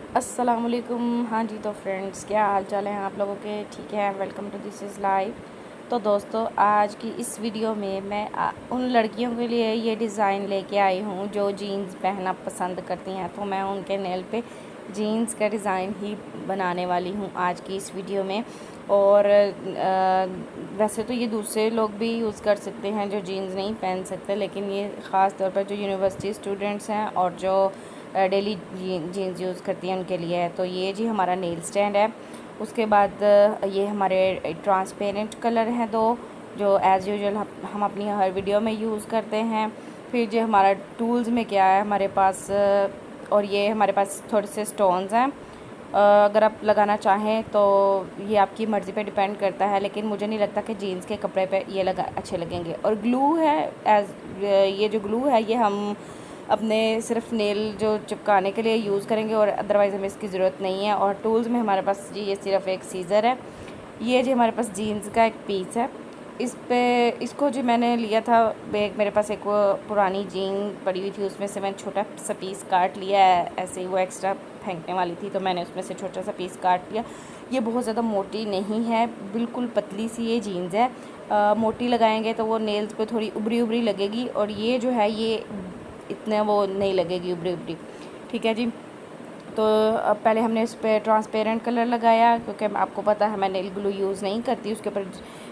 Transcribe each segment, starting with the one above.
अस्सलामुअलैकुम। हाँ जी, तो फ्रेंड्स, क्या हाल चाल है आप लोगों के? ठीक है, welcome to this is live. तो दोस्तों, आज की इस वीडियो में मैं उन लड़कियों के लिए ये डिज़ाइन लेके आई हूँ जो जीन्स पहनना पसंद करती हैं। तो मैं उनके नेल पे जीन्स का डिज़ाइन ही बनाने वाली हूँ आज की इस वीडियो में। और वैसे तो ये दूसरे लोग भी यूज़ कर सकते हैं जो जीन्स नहीं पहन सकते, लेकिन ये ख़ास तौर पर जो यूनिवर्सिटी स्टूडेंट्स हैं और जो डेली जीन्स यूज़ करती हैं उनके लिए है। तो ये जी हमारा नेल स्टैंड है। उसके बाद ये हमारे ट्रांसपेरेंट कलर हैं दो, जो एज़ यूजुअल हम अपनी हर वीडियो में यूज़ करते हैं। फिर जो हमारा टूल्स में क्या है हमारे पास, और ये हमारे पास थोड़े से स्टोन्स हैं। अगर आप लगाना चाहें तो ये आपकी मर्ज़ी पे डिपेंड करता है, लेकिन मुझे नहीं लगता कि जीन्स के कपड़े पे ये अच्छे लगेंगे। और ग्लू है, ये जो ग्लू है ये हम अपने सिर्फ नेल जो चिपकाने के लिए यूज़ करेंगे, और अदरवाइज़ हमें इसकी ज़रूरत नहीं है। और टूल्स में हमारे पास जी ये सिर्फ एक सीज़र है। ये जी हमारे पास जीन्स का एक पीस है। इसको जो मैंने लिया था, मेरे पास एक वो पुरानी जीन पड़ी हुई थी, उसमें से मैंने छोटा सा पीस काट लिया है। ऐसे ही वो एक्स्ट्रा फेंकने वाली थी तो मैंने उसमें से छोटा सा पीस काट लिया। ये बहुत ज़्यादा मोटी नहीं है, बिल्कुल पतली सी ये जीन्स है। मोटी लगाएंगे तो वो नेल्स पे थोड़ी उभरी उभरी लगेगी, और ये जो है ये इतने वो नहीं लगेगी उभरी उभरी। ठीक है जी। तो अब पहले हमने इस पर ट्रांसपेरेंट कलर लगाया, क्योंकि आपको पता है मैं नेल ग्लू यूज़ नहीं करती। उसके ऊपर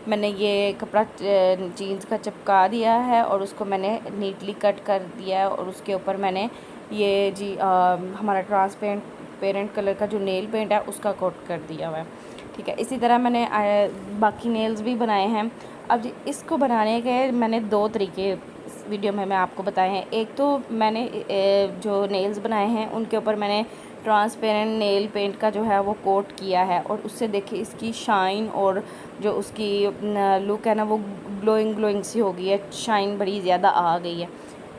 मैंने ये कपड़ा जीन्स का चिपका दिया है और उसको मैंने नीटली कट कर दिया है, और उसके ऊपर मैंने ये जी हमारा ट्रांसपेरेंट कलर का जो नेल पेंट है उसका कोट कर दिया हुआ है। ठीक है, इसी तरह मैंने बाकी नेल्स भी बनाए हैं। अब जी इसको बनाने के मैंने दो तरीके इस वीडियो में मैं आपको बताए हैं। एक तो मैंने जो नेल्स बनाए हैं उनके ऊपर मैंने ट्रांसपेरेंट नेल पेंट का जो है वो कोट किया है, और उससे देखिए इसकी शाइन और जो उसकी लुक है ना वो ग्लोइंग सी हो गई है, शाइन बड़ी ज़्यादा आ गई है।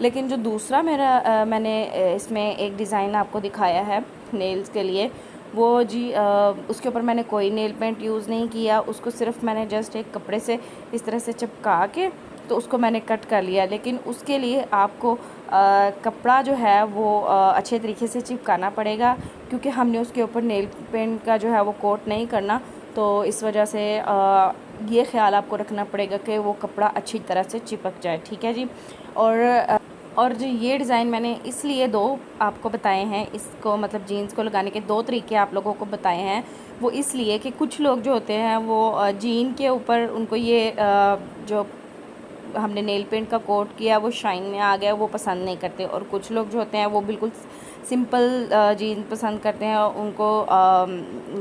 लेकिन जो दूसरा मैंने इसमें एक डिज़ाइन आपको दिखाया है नेल्स के लिए, वो जी उसके ऊपर मैंने कोई नेल पेंट यूज़ नहीं किया। उसको सिर्फ मैंने जस्ट एक कपड़े से इस तरह से चिपका के तो उसको मैंने कट कर लिया। लेकिन उसके लिए आपको कपड़ा जो है वो अच्छे तरीके से चिपकाना पड़ेगा, क्योंकि हमने उसके ऊपर नेल पेंट का जो है वो कोट नहीं करना। तो इस वजह से ये ख़्याल आपको रखना पड़ेगा कि वो कपड़ा अच्छी तरह से चिपक जाए। ठीक है जी। और जो ये डिज़ाइन मैंने इसलिए दो आपको बताए हैं, इसको मतलब जीन्स को लगाने के दो तरीके आप लोगों को बताए हैं, वो इसलिए कि कुछ लोग जो होते हैं वो जीन के ऊपर उनको ये जो हमने नेल पेंट का कोट किया वो शाइन में आ गया, वो पसंद नहीं करते। और कुछ लोग जो होते हैं वो बिल्कुल सिंपल जीन्स पसंद करते हैं, उनको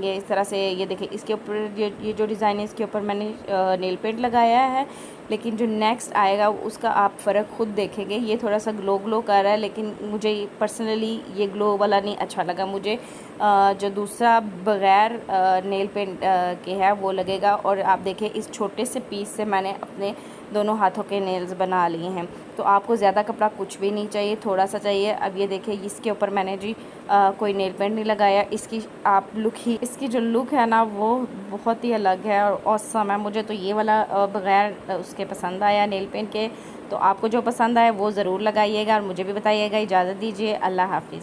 ये इस तरह से ये देखिए इसके ऊपर ये जो डिज़ाइन है इसके ऊपर मैंने नेल पेंट लगाया है। लेकिन जो नेक्स्ट आएगा उसका आप फ़र्क खुद देखेंगे। ये थोड़ा सा ग्लो कर रहा है, लेकिन मुझे पर्सनली ये ग्लो वाला नहीं अच्छा लगा। मुझे जो दूसरा बग़ैर नेल पेंट के है वो लगेगा। और आप देखिए इस छोटे से पीस से मैंने अपने दोनों हाथों के नेल्स बना लिए हैं। तो आपको ज़्यादा कपड़ा कुछ भी नहीं चाहिए, थोड़ा सा चाहिए। अब ये देखिए इसके ऊपर मैंने जी कोई नेल पेंट नहीं लगाया। इसकी जो लुक है ना वो बहुत ही अलग है और ऑसम है। मुझे तो ये वाला बग़ैर उसके पसंद आया नेल पेंट के। तो आपको जो पसंद आए वो ज़रूर लगाइएगा और मुझे भी बताइएगा। इजाज़त दीजिए, अल्लाह हाफ़िज़।